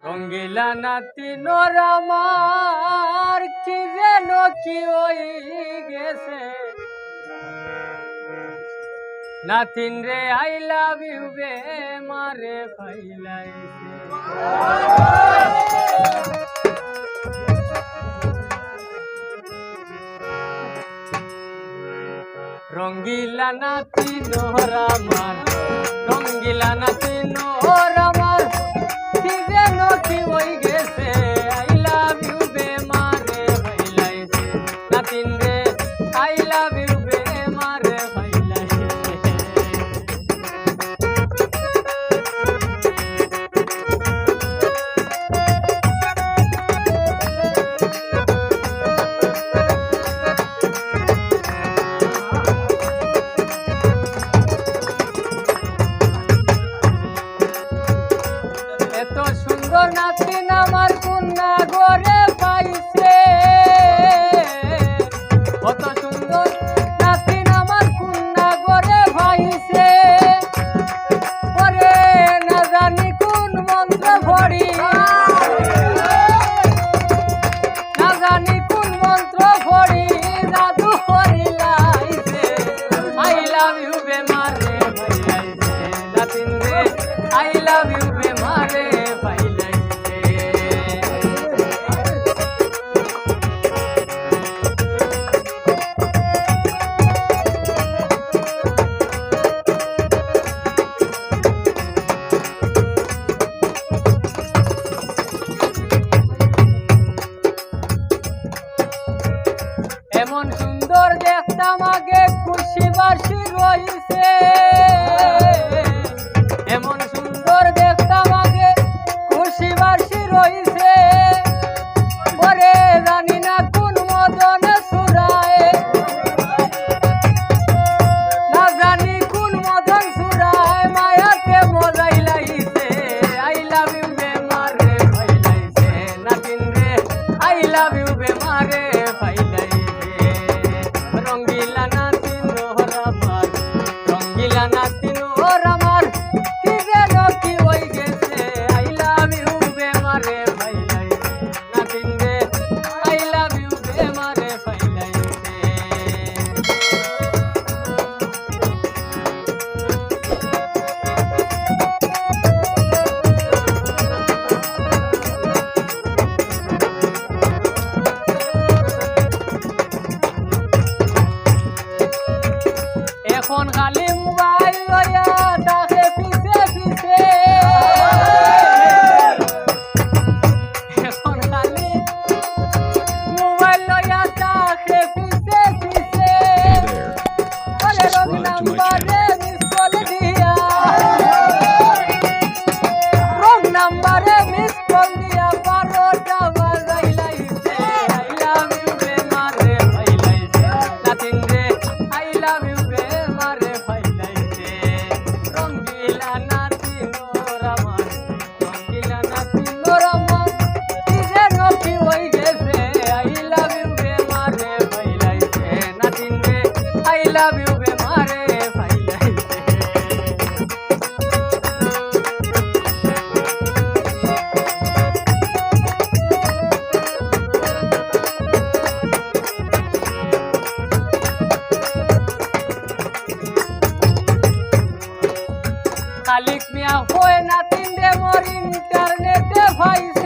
রঙ্গিলা নাতি নোরামার কি যেন কি ওই গেছে নাতিন রে আই লাভ ইউ বে মারে ফাইলাইছে রঙ্গিলা নাতি নোরামার রঙ্গিলা নাতি নোরামার কি যেন কি ওই গেছে আই লাভ ইউ বে মারে ফাইলাইছে নাতিন রে আই লাভ ইউ বে মারে ফাইলাইছে এত সুন্দর নাতিন আমার কন্যা গড়ে পাইছে কত সুন্দর নাতিন আমার কন্যা গড়ে পাইছে পরে না জানি কোন মন্ত্র পড়ি না জানি কোন মন্ত্র পড়ি জাদু করিলাইছে আই লাভ ইউ বে মারে ফাইলাইছে নাতিন রে আই লাভ ইউ বে মারে এমন সুন্দর দেখতাম আগে খুশি বাসি রইছে এমন সুন্দর দেখতাম আগে খুশি বাসি রইছে পরে জানি না কোন মদনে সুরায় না জানি কোন মদন সুরায় মায়াতে মজাই লাইছে আই লাভ ইউ বে মারে ফাইলাইছে নাতিন রে আই লাভ ইউ বে মারে ফাইলাইছে রঙ্গিলা নাতি নোরামার রঙ্গিলা নাতি নোরামার কি যেন কি ওই গেছে আই লাভ ইউ বে মারে ফাইলাইছে নাতিন রে আই লাভ ইউ বে মারে ফাইলাইছে এখন খালি মোবাইল লইয়া তাকে পিছে পিছে এখন খালি মোবাইল লইয়া তাকে পিছে পিছে বলে রং নাম্বারে মিস কল দিয়া রং নাম্বারে মিস কল দিয়া 12টা বাজাই লাইছে আই লাভ ইউ বে মারে ফাইলাইছে নাতিন রে আই লাভ ইউ বে মারে ফাইলাইছে রঙ্গিলা নাতি নোরামার রঙ্গিলা নাতি নোরামার কি যেন কি ওই গেছে আই লাভ ইউ বে মারে ফাইলাইছে নাতিন রে আই লাভ ইউ বে মারে ফাইলাইছে খালিক মিয়া হয় নাতিন রে মোর ইন্টারনেটে ভাইছে